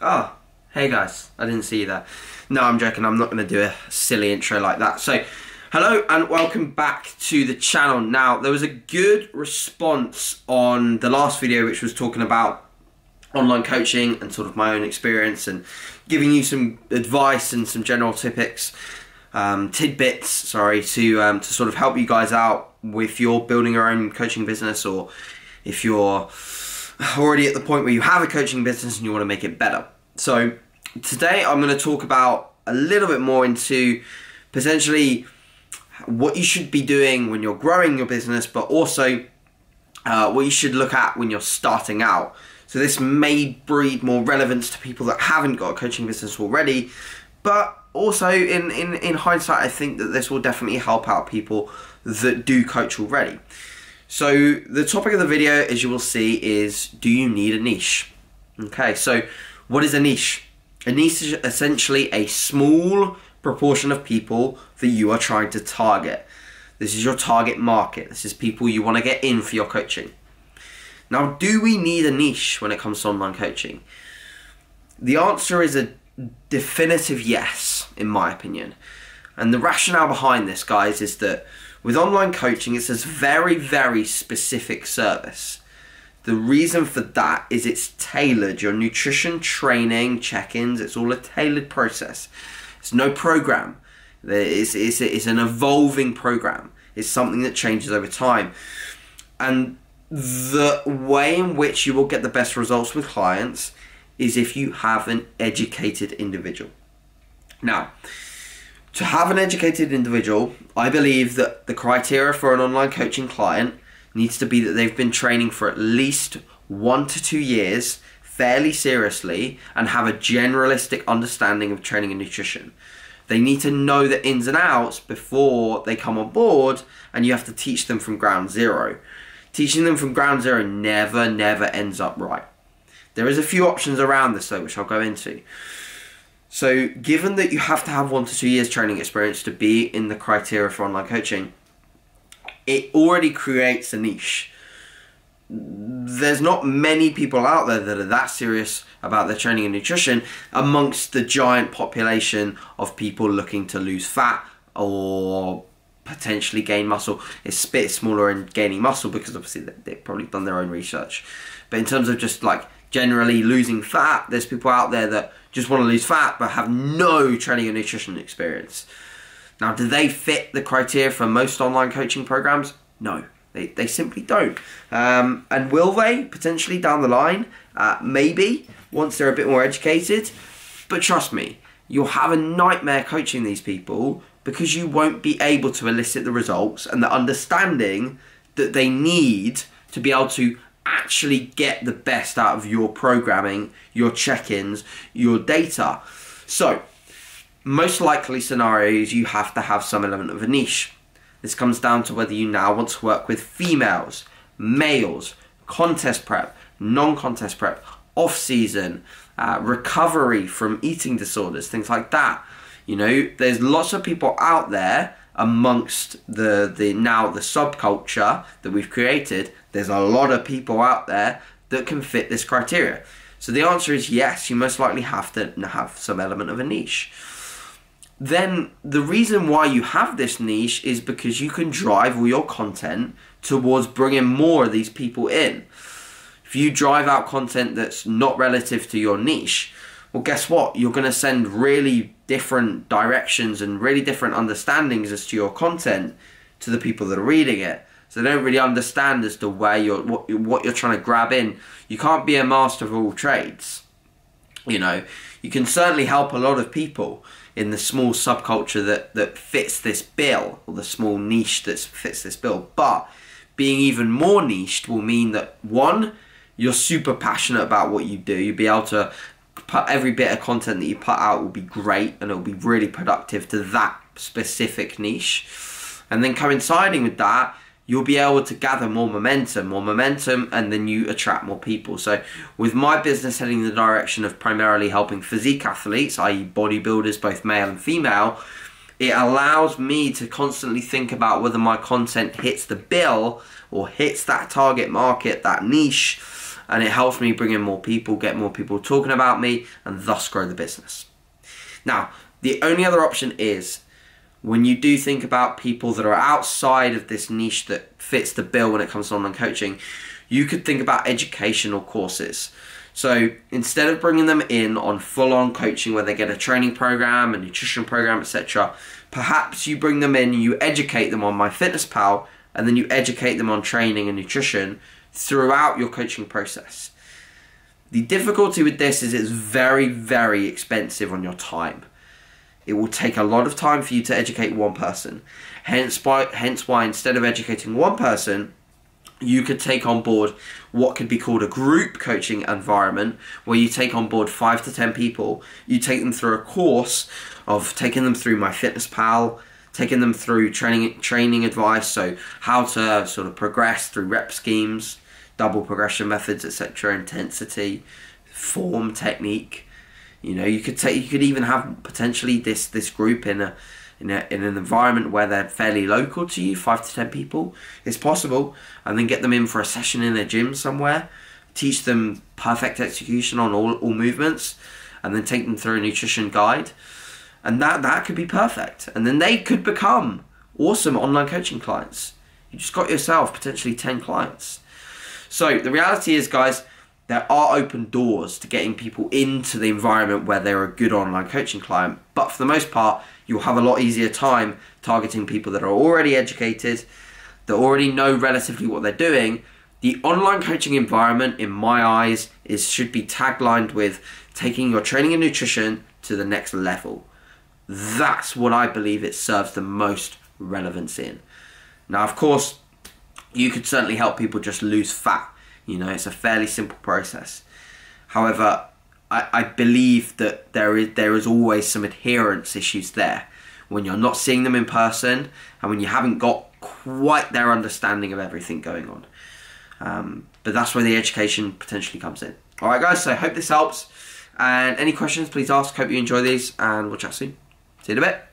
Oh, hey guys, I didn't see you there. No, I'm joking, I'm not going to do a silly intro like that. So, hello and welcome back to the channel. Now, there was a good response on the last video which was talking about online coaching and sort of my own experience and giving you some advice and some general tidbits, to sort of help you guys out with your building your own coaching business, or if you're already at the point where you have a coaching business and you want to make it better. So today I'm going to talk about a little bit more into potentially what you should be doing when you're growing your business, but also what you should look at when you're starting out. So this may breed more relevance to people that haven't got a coaching business already, but also in hindsight, I think that this will definitely help out people that do coach already. So the topic of the video, as you will see, is do you need a niche? Okay, so what is a niche? A niche is essentially a small proportion of people that you are trying to target. This is your target market. This is people you want to get in for your coaching. Now, do we need a niche when it comes to online coaching? The answer is a definitive yes, in my opinion. And the rationale behind this, guys, is that with online coaching, it's a very, very specific service. The reason for that is it's tailored. Your nutrition, training, check-ins, it's all a tailored process. It's no program. It's an evolving program. It's something that changes over time. And the way in which you will get the best results with clients is if you have an educated individual. Now, to have an educated individual, I believe that the criteria for an online coaching client needs to be that they've been training for at least 1 to 2 years fairly seriously and have a generalistic understanding of training and nutrition. They need to know the ins and outs before they come on board, and you have to teach them from ground zero. Teaching them from ground zero never ends up right. There is a few options around this though, which I'll go into. So given that you have to have 1 to 2 years training experience to be in the criteria for online coaching, it already creates a niche. There's not many people out there that are that serious about their training and nutrition amongst the giant population of people looking to lose fat or potentially gain muscle. It's a bit smaller in gaining muscle because obviously they've probably done their own research. But in terms of just like generally losing fat, there's people out there that just want to lose fat but have no training and nutrition experience. Now, do they fit the criteria for most online coaching programs? No, they simply don't. And will they potentially down the line? Maybe, once they're a bit more educated. But trust me, you'll have a nightmare coaching these people because you won't be able to elicit the results and the understanding that they need to be able to actually get the best out of your programming, your check-ins, your data. So, most likely scenarios, you have to have some element of a niche. This comes down to whether you now want to work with females, males, contest prep, non-contest prep, off-season, recovery from eating disorders, things like that. You know, there's lots of people out there amongst the subculture that we've created. There's a lot of people out there that can fit this criteria. So the answer is yes, you most likely have to have some element of a niche. Then the reason why you have this niche is because you can drive all your content towards bringing more of these people in. If you drive out content that's not relative to your niche, well, guess what? You're going to send really different directions and really different understandings as to your content to the people that are reading it. So they don't really understand as to where what you're trying to grab in. You can't be a master of all trades. You know, you can certainly help a lot of people in the small subculture that fits this bill, or the small niche that fits this bill. But being even more niched will mean that, one, you're super passionate about what you do. You'll be able to put every bit of content that you put out will be great and it'll be really productive to that specific niche. And then coinciding with that, you'll be able to gather more momentum, and then you attract more people. So with my business heading in the direction of primarily helping physique athletes, i.e. bodybuilders, both male and female, it allows me to constantly think about whether my content hits the bill or hits that target market, that niche, and it helps me bring in more people, get more people talking about me, and thus grow the business. Now, the only other option is, when you do think about people that are outside of this niche that fits the bill when it comes to online coaching, you could think about educational courses. So instead of bringing them in on full-on coaching where they get a training program, a nutrition program, etc., perhaps you bring them in, you educate them on MyFitnessPal, and then you educate them on training and nutrition throughout your coaching process. The difficulty with this is it's very, very expensive on your time. It will take a lot of time for you to educate one person. Hence why instead of educating one person, you could take on board what could be called a group coaching environment, where you take on board 5 to 10 people. You take them through a course of taking them through MyFitnessPal, taking them through training advice, so how to sort of progress through rep schemes, double progression methods, etc., intensity, form, technique. You know, you could even have potentially this group in an environment where they're fairly local to you, 5 to 10 people. It's possible, and then get them in for a session in a gym somewhere, teach them perfect execution on all movements, and then take them through a nutrition guide, and that could be perfect. And then they could become awesome online coaching clients. You just got yourself potentially 10 clients. So the reality is, guys, there are open doors to getting people into the environment where they're a good online coaching client, but for the most part, you'll have a lot easier time targeting people that are already educated, that already know relatively what they're doing. The online coaching environment, in my eyes, should be taglined with taking your training and nutrition to the next level. That's what I believe it serves the most relevance in. Now, of course, you could certainly help people just lose fat. You know, it's a fairly simple process. However, I believe that there is always some adherence issues there when you're not seeing them in person and when you haven't got quite their understanding of everything going on. But that's where the education potentially comes in. Alright guys, so I hope this helps. And any questions, please ask. Hope you enjoy these, and we'll chat soon. See you in a bit.